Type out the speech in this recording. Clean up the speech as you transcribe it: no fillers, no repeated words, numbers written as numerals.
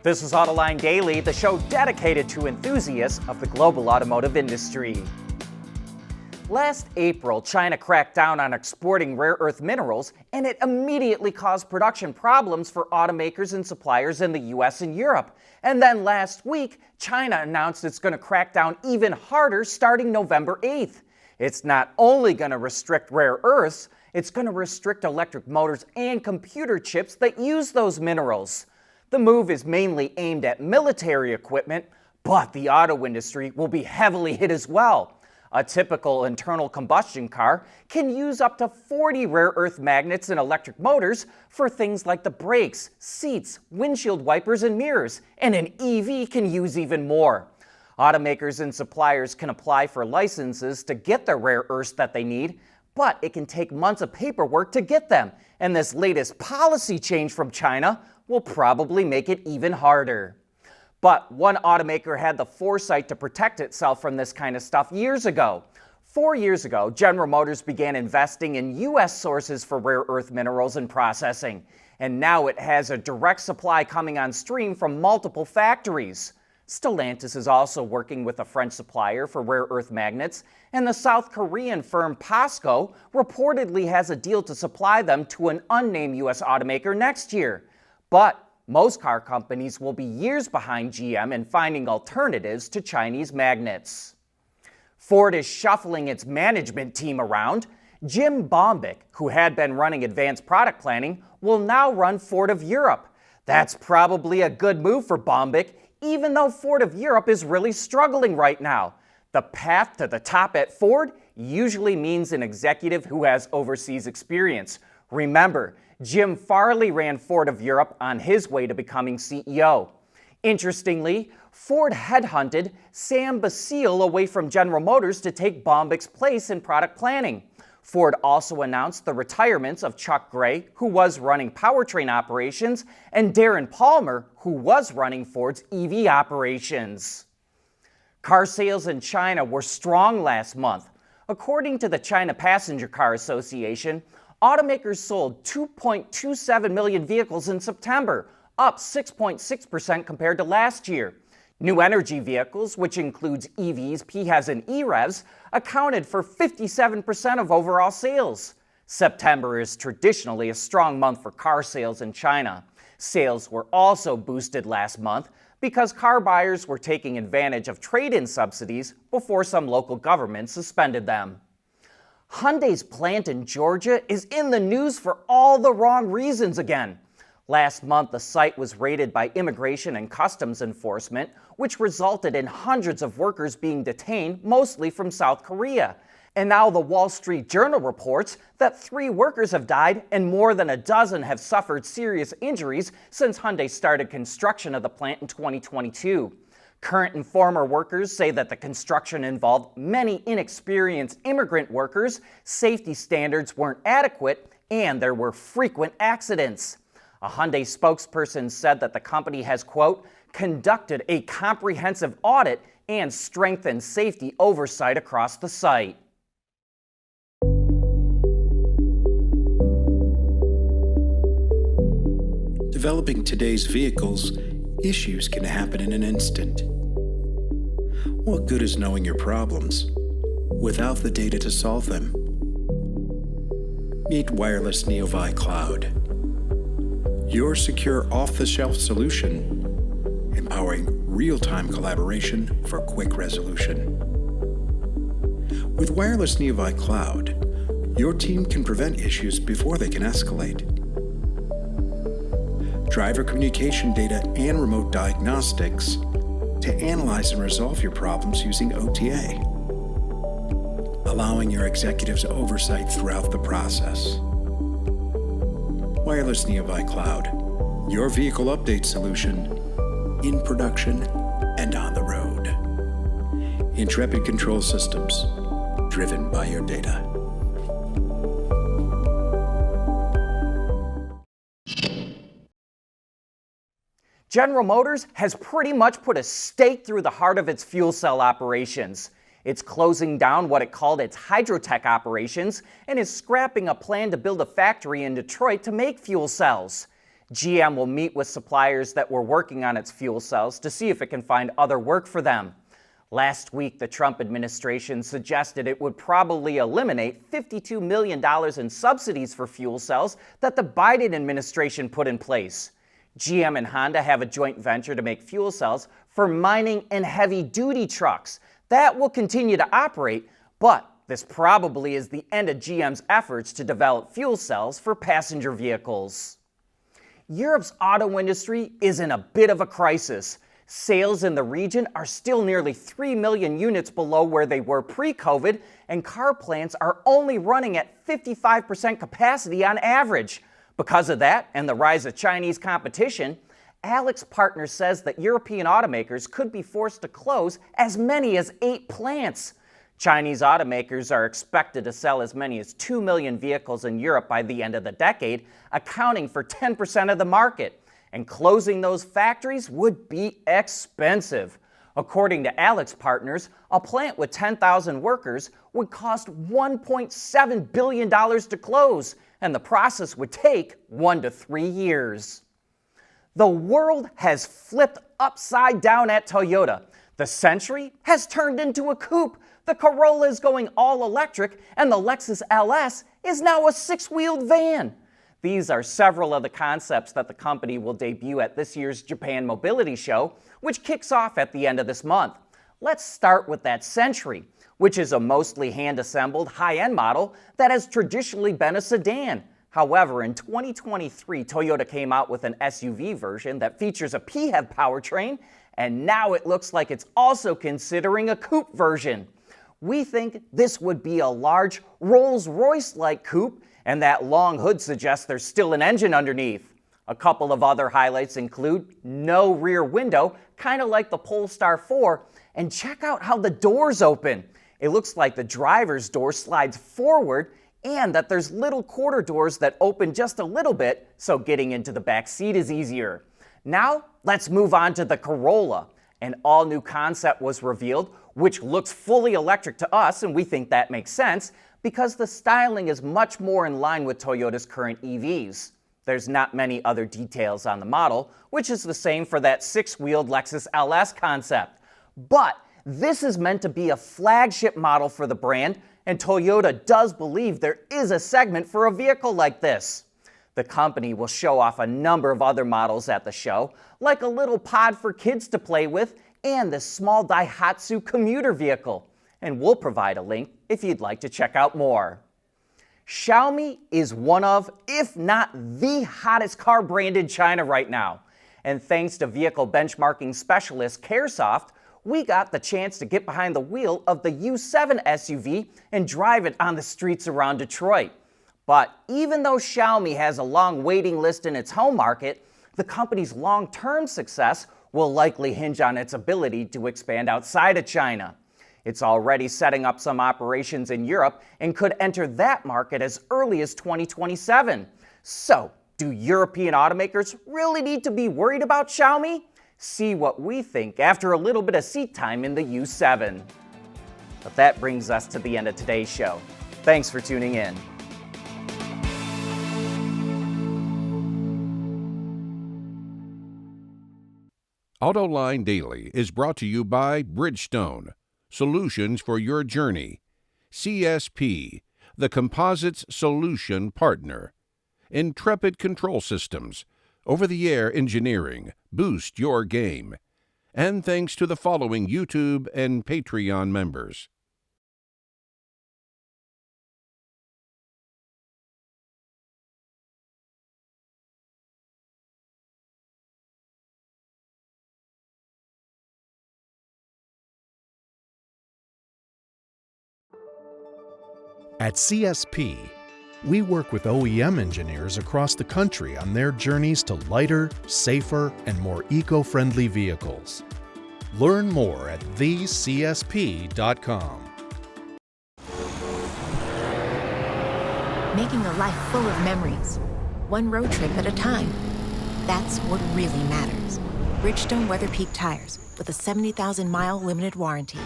This is Autoline Daily, the show dedicated to enthusiasts of the global automotive industry. Last April, China cracked down on exporting rare earth minerals, and it immediately caused production problems for automakers and suppliers in the US and Europe. And then last week, China announced it's going to crack down even harder starting November 8th. It's not only going to restrict rare earths, it's going to restrict electric motors and computer chips that use those minerals. The move is mainly aimed at military equipment, but the auto industry will be heavily hit as well. A typical internal combustion car can use up to 40 rare earth magnets in electric motors for things like the brakes, seats, windshield wipers, and mirrors, and an EV can use even more. Automakers and suppliers can apply for licenses to get the rare earths that they need, but it can take months of paperwork to get them, and this latest policy change from China will probably make it even harder. But one automaker had the foresight to protect itself from this kind of stuff years ago. 4 years ago, General Motors began investing in U.S. sources for rare earth minerals and processing, and now it has a direct supply coming on stream from multiple factories. Stellantis is also working with a French supplier for rare earth magnets, and the South Korean firm POSCO reportedly has a deal to supply them to an unnamed U.S. automaker next year. But most car companies will be years behind GM in finding alternatives to Chinese magnets. Ford is shuffling its management team around. Jim Bombick, who had been running advanced product planning, will now run Ford of Europe. That's probably a good move for Bombick, even though Ford of Europe is really struggling right now. The path to the top at Ford usually means an executive who has overseas experience. Remember, Jim Farley ran Ford of Europe on his way to becoming CEO. Interestingly, Ford headhunted Sam Basile away from General Motors to take Bombick's place in product planning. Ford also announced the retirements of Chuck Gray, who was running powertrain operations, and Darren Palmer, who was running Ford's EV operations. Car sales in China were strong last month. According to the China Passenger Car Association, automakers sold 2.27 million vehicles in September, up 6.6% compared to last year. New energy vehicles, which includes EVs, PHEVs, and EREVs, accounted for 57% of overall sales. September is traditionally a strong month for car sales in China. Sales were also boosted last month because car buyers were taking advantage of trade-in subsidies before some local governments suspended them. Hyundai's plant in Georgia is in the news for all the wrong reasons again. Last month, the site was raided by Immigration and Customs Enforcement, which resulted in hundreds of workers being detained, mostly from South Korea. And now the Wall Street Journal reports that 3 workers have died and more than a dozen have suffered serious injuries since Hyundai started construction of the plant in 2022. Current and former workers say that the construction involved many inexperienced immigrant workers, safety standards weren't adequate, and there were frequent accidents. A Hyundai spokesperson said that the company has, quote, conducted a comprehensive audit and strengthened safety oversight across the site. Developing today's vehicles, issues can happen in an instant. What good is knowing your problems without the data to solve them? Meet Wireless Neovi Cloud, your secure off-the-shelf solution, empowering real-time collaboration for quick resolution. With Wireless Neovi Cloud, your team can prevent issues before they can escalate. Driver communication data and remote diagnostics to analyze and resolve your problems using OTA, allowing your executives oversight throughout the process. Wireless Neovi Cloud, your vehicle update solution in production and on the road. Intrepid Control Systems, driven by your data. General Motors has pretty much put a stake through the heart of its fuel cell operations. It's closing down what it called its hydrotech operations and is scrapping a plan to build a factory in Detroit to make fuel cells. GM will meet with suppliers that were working on its fuel cells to see if it can find other work for them. Last week, the Trump administration suggested it would probably eliminate $52 million in subsidies for fuel cells that the Biden administration put in place. GM and Honda have a joint venture to make fuel cells for mining and heavy-duty trucks. That will continue to operate, but this probably is the end of GM's efforts to develop fuel cells for passenger vehicles. Europe's auto industry is in a bit of a crisis. Sales in the region are still nearly 3 million units below where they were pre-COVID, and car plants are only running at 55% capacity on average. Because of that and the rise of Chinese competition, AlixPartners says that European automakers could be forced to close as many as 8 plants. Chinese automakers are expected to sell as many as 2 million vehicles in Europe by the end of the decade, accounting for 10% of the market. And closing those factories would be expensive. According to AlixPartners, a plant with 10,000 workers would cost $1.7 billion to close, and the process would take 1 to 3 years. The world has flipped upside down at Toyota. The Century has turned into a coupe. The Corolla is going all electric, and the Lexus LS is now a 6-wheeled van. These are several of the concepts that the company will debut at this year's Japan Mobility Show, which kicks off at the end of this month. Let's start with that Century, which is a mostly hand-assembled, high-end model that has traditionally been a sedan. However, in 2023, Toyota came out with an SUV version that features a PHEV powertrain, and now it looks like it's also considering a coupe version. We think this would be a large Rolls-Royce-like coupe, and that long hood suggests there's still an engine underneath. A couple of other highlights include no rear window, kind of like the Polestar 4, and check out how the doors open. It looks like the driver's door slides forward and that there's little quarter doors that open just a little bit, so getting into the back seat is easier. Now, let's move on to the Corolla. An all-new concept was revealed, which looks fully electric to us, and we think that makes sense because the styling is much more in line with Toyota's current EVs. There's not many other details on the model, which is the same for that 6-wheeled Lexus LS concept. But this is meant to be a flagship model for the brand, and Toyota does believe there is a segment for a vehicle like this. The company will show off a number of other models at the show, like a little pod for kids to play with and this small Daihatsu commuter vehicle. And we'll provide a link if you'd like to check out more. Xiaomi is one of, if not the hottest car brand in China right now. And thanks to vehicle benchmarking specialist Caresoft, we got the chance to get behind the wheel of the U7 SUV and drive it on the streets around Detroit. But even though Xiaomi has a long waiting list in its home market, the company's long-term success will likely hinge on its ability to expand outside of China. It's already setting up some operations in Europe and could enter that market as early as 2027. So, do European automakers really need to be worried about Xiaomi? See what we think after a little bit of seat time in the U7. But that brings us to the end of today's show. Thanks for tuning in. Autoline Daily is brought to you by Bridgestone, solutions for your journey. CSP, the composites solution partner. Intrepid Control Systems, over-the-air engineering, boost your game. And thanks to the following YouTube and Patreon members. At CSP, we work with OEM engineers across the country on their journeys to lighter, safer, and more eco-friendly vehicles. Learn more at thecsp.com. Making a life full of memories, one road trip at a time. That's what really matters. Bridgestone Weather Peak tires with a 70,000-mile limited warranty.